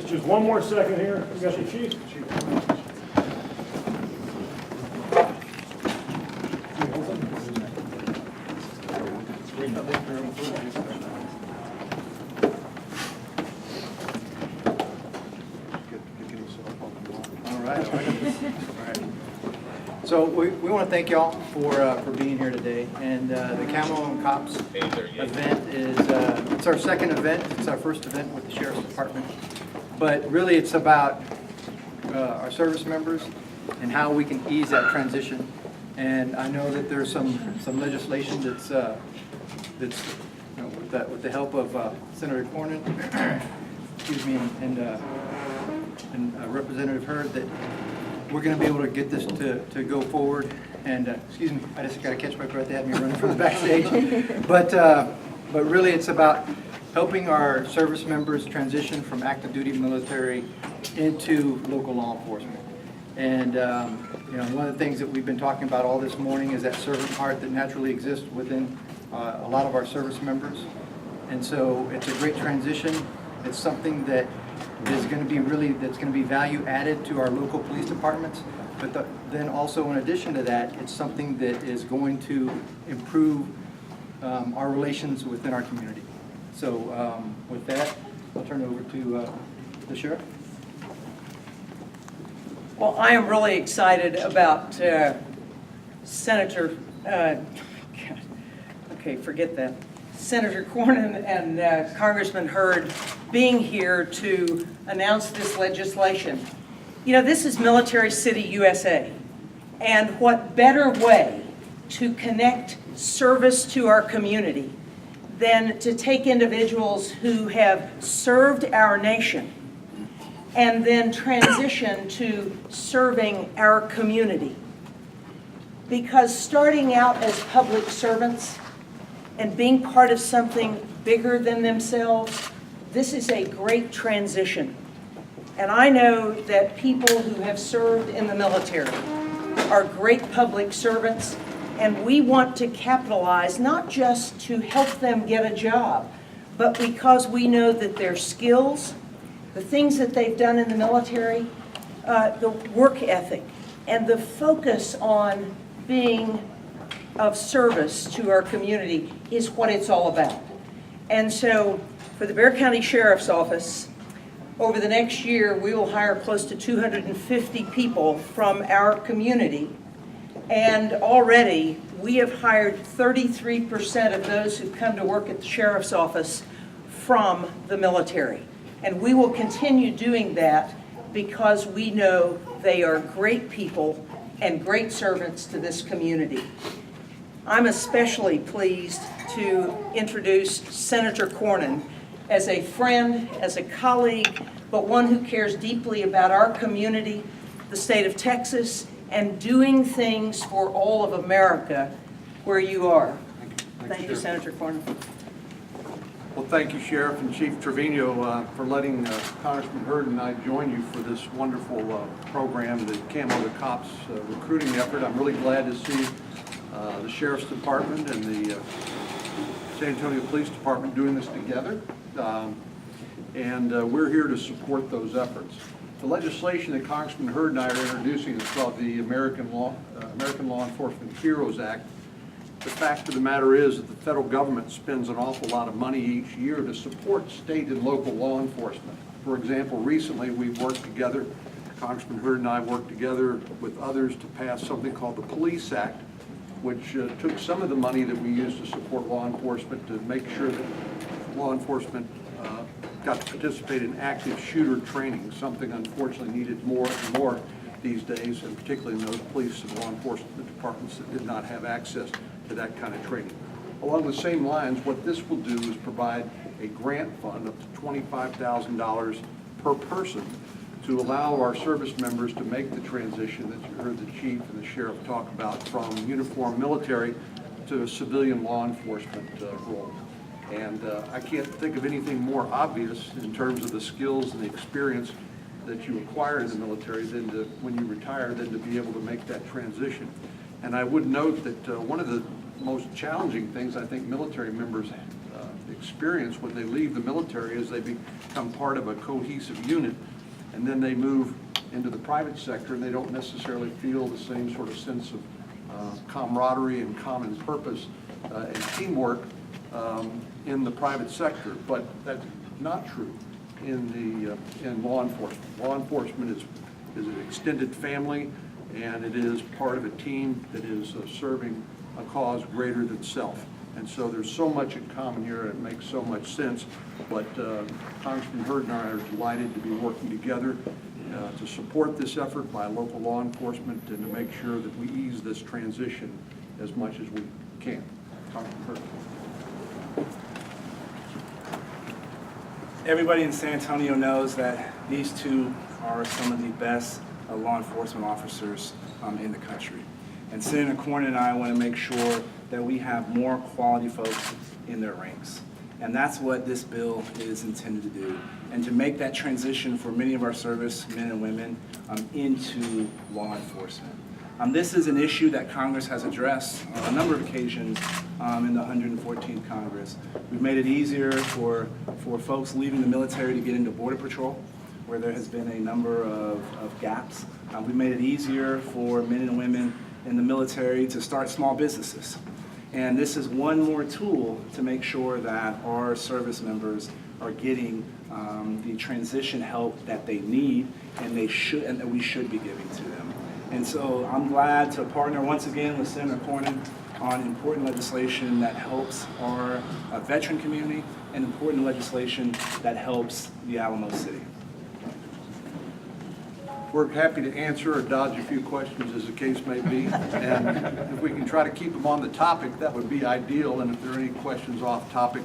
Just one more second here. We got the chief. All right. So we want to thank y'all for being here today. And the Camo and Cops event is it's our second event. It's our first event with the Sheriff's Department. But really, it's about our service members and how we can ease that transition. And I know that there's some legislation that's you know, with the help of Senator Cornyn, excuse me, and Representative Hurd, that we're going to be able to get this to go forward. And excuse me, I just got to catch my breath. They had me running from the backstage. But really, it's about helping our service members transition from active duty military into local law enforcement. And you know, one of the things that we've been talking about all this morning is that servant heart that naturally exists within a lot of our service members. And so it's a great transition. It's something that is going to be that's going to be value added to our local police departments. But then also, in addition to that, it's something that is going to improve our relations within our community. So with that, I'll turn it over to the sheriff. Well, I am really excited about Senator, okay, forget that. Senator Cornyn and Congressman Hurd being here to announce this legislation. You know, this is Military City, USA. And what better way to connect service to our community than to take individuals who have served our nation and then transition to serving our community. Because starting out as public servants and being part of something bigger than themselves, this is a great transition. And I know that people who have served in the military are great public servants, and we want to capitalize not just to help them get a job, but because we know that their skills, the things that they've done in the military, the work ethic, and the focus on being of service to our community is what it's all about. And so for the Bexar County Sheriff's Office, over the next year, we will hire close to 250 people from our community. And already, we have hired 33% of those who come to work at the Sheriff's Office from the military. And we will continue doing that because we know they are great people and great servants to this community. I'm especially pleased to introduce Senator Cornyn as a friend, as a colleague, but one who cares deeply about our community, the state of Texas, and doing things for all of America where you are. Thank you, Senator Cornyn. Well, thank you, Sheriff and Chief Trevino, for letting Congressman Hurd and I join you for this wonderful program, the Camo the Cops recruiting effort. I'm really glad to see the Sheriff's Department and the San Antonio Police Department doing this together. And we're here to support those efforts. The legislation that Congressman Hurd and I are introducing is called the American Law Enforcement Heroes Act. The fact of the matter is that the federal government spends an awful lot of money each year to support state and local law enforcement. For example, recently we've worked together, Congressman Hurd and I worked together with others to pass something called the Police Act, which took some of the money that we use to support law enforcement to make sure that law enforcement got to participate in active shooter training, something unfortunately needed more and more these days, and particularly in those police and law enforcement departments that did not have access to that kind of training. Along the same lines, what this will do is provide a grant fund up to $25,000 per person to allow our service members to make the transition that you heard the chief and the sheriff talk about, from uniformed military to a civilian law enforcement role. And I can't think of anything more obvious in terms of the skills and the experience that you acquire in the military than to, when you retire, than to be able to make that transition. And I would note that one of the most challenging things I think military members experience when they leave the military is they become part of a cohesive unit, and then they move into the private sector, and they don't necessarily feel the same sort of sense of camaraderie and common purpose and teamwork in the private sector. But that's not true in law enforcement. Law enforcement is an extended family, and it is part of a team that is serving a cause greater than self. And so there's so much in common here, and it makes so much sense. But Congressman Hurd and I are delighted to be working together to support this effort by local law enforcement and to make sure that we ease this transition as much as we can. Congressman Hurd. Everybody in San Antonio knows that these two are some of the best law enforcement officers in the country. And Senator Cornyn and I want to make sure that we have more quality folks in their ranks. And that's what this bill is intended to do, and to make that transition for many of our service men and women into law enforcement. This is an issue that Congress has addressed on a number of occasions in the 114th Congress. We've made it easier for folks leaving the military to get into Border Patrol, where there has been a number of gaps. We've made it easier for men and women in the military to start small businesses. And this is one more tool to make sure that our service members are getting the transition help that they need and that we should be giving to them. And so I'm glad to partner once again with Senator Cornyn on important legislation that helps our veteran community and important legislation that helps the Alamo City. We're happy to answer or dodge a few questions as the case may be. And if we can try to keep them on the topic, that would be ideal. And if there are any questions off topic,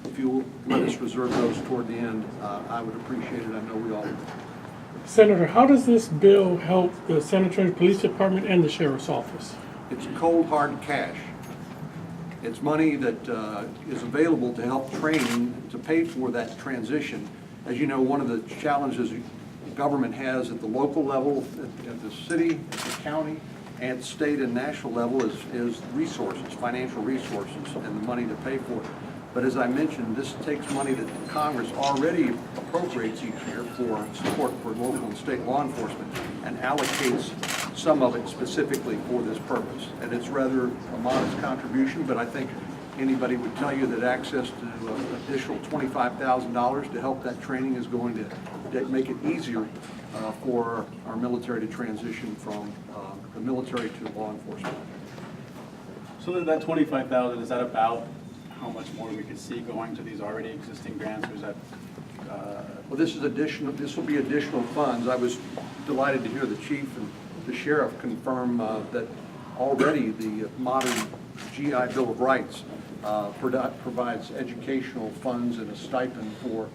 if you will let us reserve those toward the end, I would appreciate it. I know we all would. Senator, how does this bill help the San Antonio Police Department and the Sheriff's Office? It's cold, hard cash. It's money that is available to help train, to pay for that transition. As you know, one of the challenges the government has at the local level, at the city, at the county, and state and national level is resources, financial resources, and the money to pay for it. But as I mentioned, this takes money that Congress already appropriates each year for support for local and state law enforcement and allocates some of it specifically for this purpose. And it's rather a modest contribution, but I think anybody would tell you that access to an additional $25,000 to help that training is going to make it easier for our military to transition from the military to law enforcement. So that 25,000, is that about how much more we could see going to these already existing grants, or is that? Well, this is additional. This will be additional funds. I was delighted to hear the chief and the sheriff confirm that already the modern GI Bill of Rights provides educational funds and a stipend for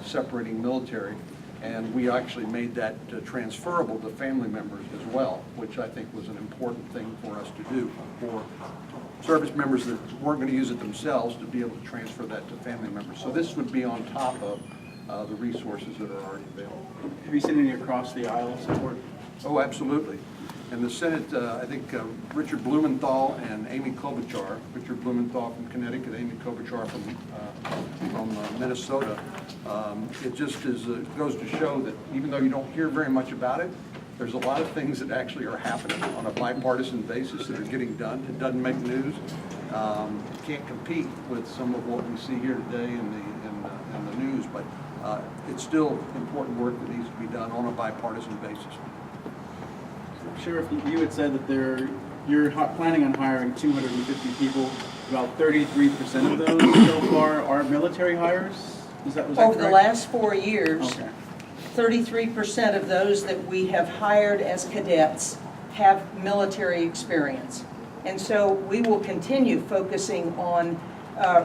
separating military, and we actually made that transferable to family members as well, which I think was an important thing for us to do for service members that weren't going to use it themselves to be able to transfer that to family members. So this would be on top of the resources that are already available. Have you seen any across the aisle support? Oh, absolutely. And the Senate, I think Richard Blumenthal and Amy Klobuchar, Richard Blumenthal from Connecticut, Amy Klobuchar from Minnesota, it just goes to show that even though you don't hear very much about it, there's a lot of things that actually are happening on a bipartisan basis that are getting done. It doesn't make news. Can't compete with some of what we see here today in the news, but it's still important work that needs to be done on a bipartisan basis. Sheriff, you had said that you're planning on hiring 250 people. About 33% of those so far are military hires. Was that Over the correct? last 4 years, Okay. 33% of those that we have hired as cadets have military experience. And so we will continue focusing on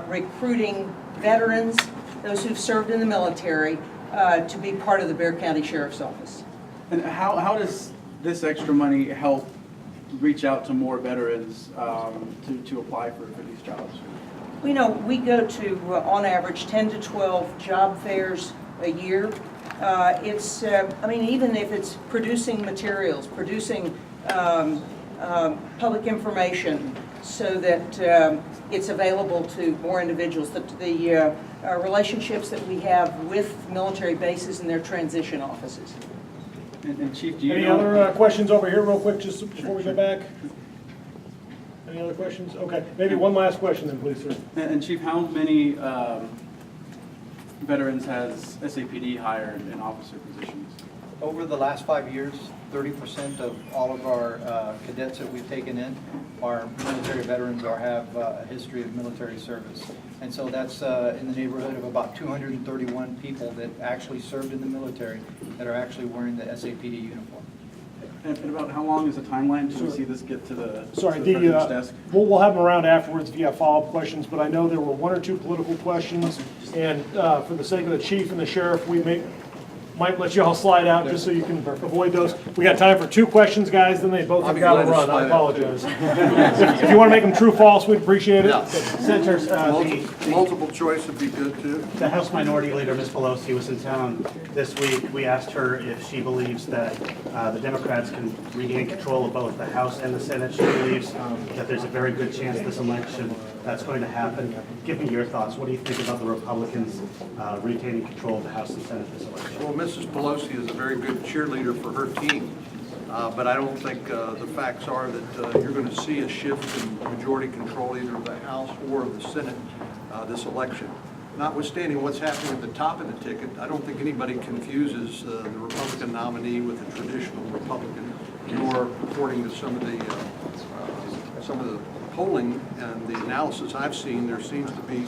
recruiting veterans, those who've served in the military, to be part of the Bexar County Sheriff's Office. And how does this extra money help reach out to more veterans to apply for these jobs? We know we go to, on average, 10 to 12 job fairs a year. I mean, even if it's producing materials, producing public information, so that it's available to more individuals. The relationships that we have with military bases and their transition offices. And Chief, do you Any know? other questions over here real quick, just before we go back? Any other questions? Okay, maybe one last question then, please, sir. And Chief, how many veterans has SAPD hired in officer positions? Over the last 5 years, 30% of all of our cadets that we've taken in are military veterans or have a history of military service. And so that's in the neighborhood of about 231 people that actually served in the military that are actually wearing the SAPD uniform. And about how long is the timeline till we see this get to the Sorry, to the president's desk? we'll have them around afterwards if you have follow-up questions, but I know there were one or two political questions, and for the sake of the chief and the sheriff, we might let you all slide out just so you can avoid those. We got time for 2 questions, guys, then they both I'll have be got to glad to run. I slide out, too. apologize. If you want to make them true, false, we'd appreciate it. Yeah. Senator, Multiple choice would be good too. The House Minority Leader, Ms. Pelosi, was in town this week. We asked her if she believes that the Democrats can regain control of both the House and the Senate. She believes that there's a very good chance this election that's going to happen. Give me your thoughts. What do you think about the Republicans retaining control of the House and Senate this election? Well, Mrs. Pelosi is a very good cheerleader for her team, but I don't think the facts are that you're going to see a shift in majority control either of the House or of the Senate this election. Notwithstanding what's happening at the top of the ticket, I don't think anybody confuses the Republican nominee with a traditional Republican, nor according to some of the polling and the analysis I've seen, there seems to be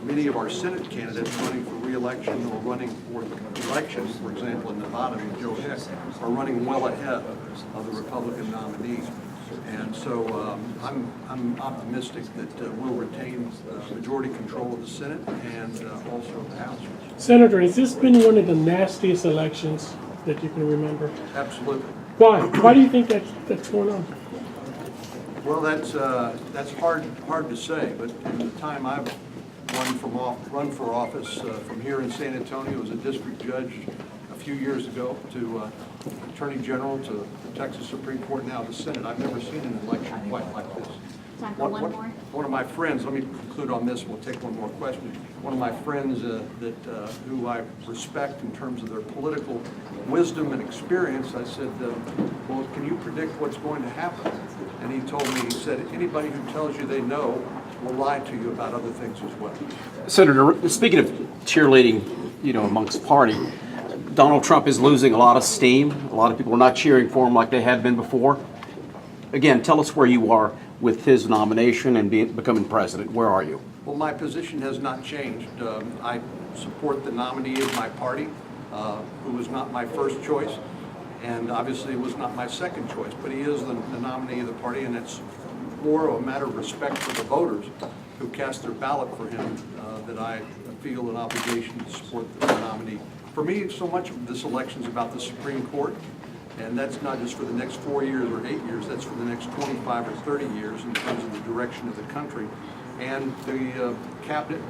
many of our Senate candidates running for re-election or running for election, for example, in Nevada with Joe Hick, are running well ahead of the Republican nominees. And so I'm optimistic that we'll retain majority control of the Senate and also the House. Senator, has this been one of the nastiest elections that you can remember? Absolutely. Why? Why do you think that's going on? Well, that's hard to say, but in the time I've run for office from here in San Antonio as a district judge a few years ago to Attorney General to the Texas Supreme Court, now the Senate, I've never seen an election quite like this. Time for one more. One of my friends, let me conclude on this, we'll take one more question. One of my friends who I respect in terms of their political wisdom and experience, I said, well, can you predict what's going to happen? And he told me, he said, anybody who tells you they know will lie to you about other things as well. Senator, speaking of cheerleading, amongst party, Donald Trump is losing a lot of steam. A lot of people are not cheering for him like they had been before. Again, tell us where you are with his nomination and becoming president. Where are you? Well, my position has not changed. I support the nominee of my party, who was not my first choice, and obviously was not my second choice, but he is the nominee of the party, and it's more of a matter of respect for the voters who cast their ballot for him that I feel an obligation to support the nominee. For me, so much of this election is about the Supreme Court, and that's not just for the next 4 years or 8 years, that's for the next 25 or 30 years in terms of the direction of the country. And the cabinet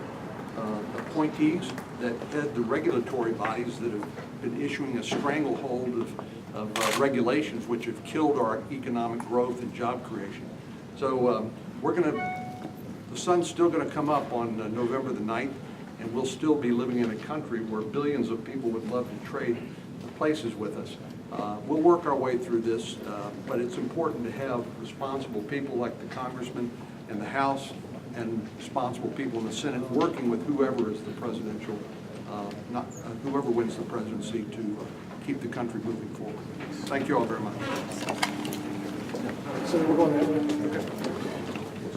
appointees that head the regulatory bodies that have been issuing a stranglehold of regulations which have killed our economic growth and job creation. So the sun's still going to come up on November the 9th, and we'll still be living in a country where billions of people would love to trade places with us. We'll work our way through this, but it's important to have responsible people like the congressman in the House and responsible people in the Senate working with whoever is the presidential, whoever wins the presidency to keep the country moving forward. Thank you all very much. So we're going that way.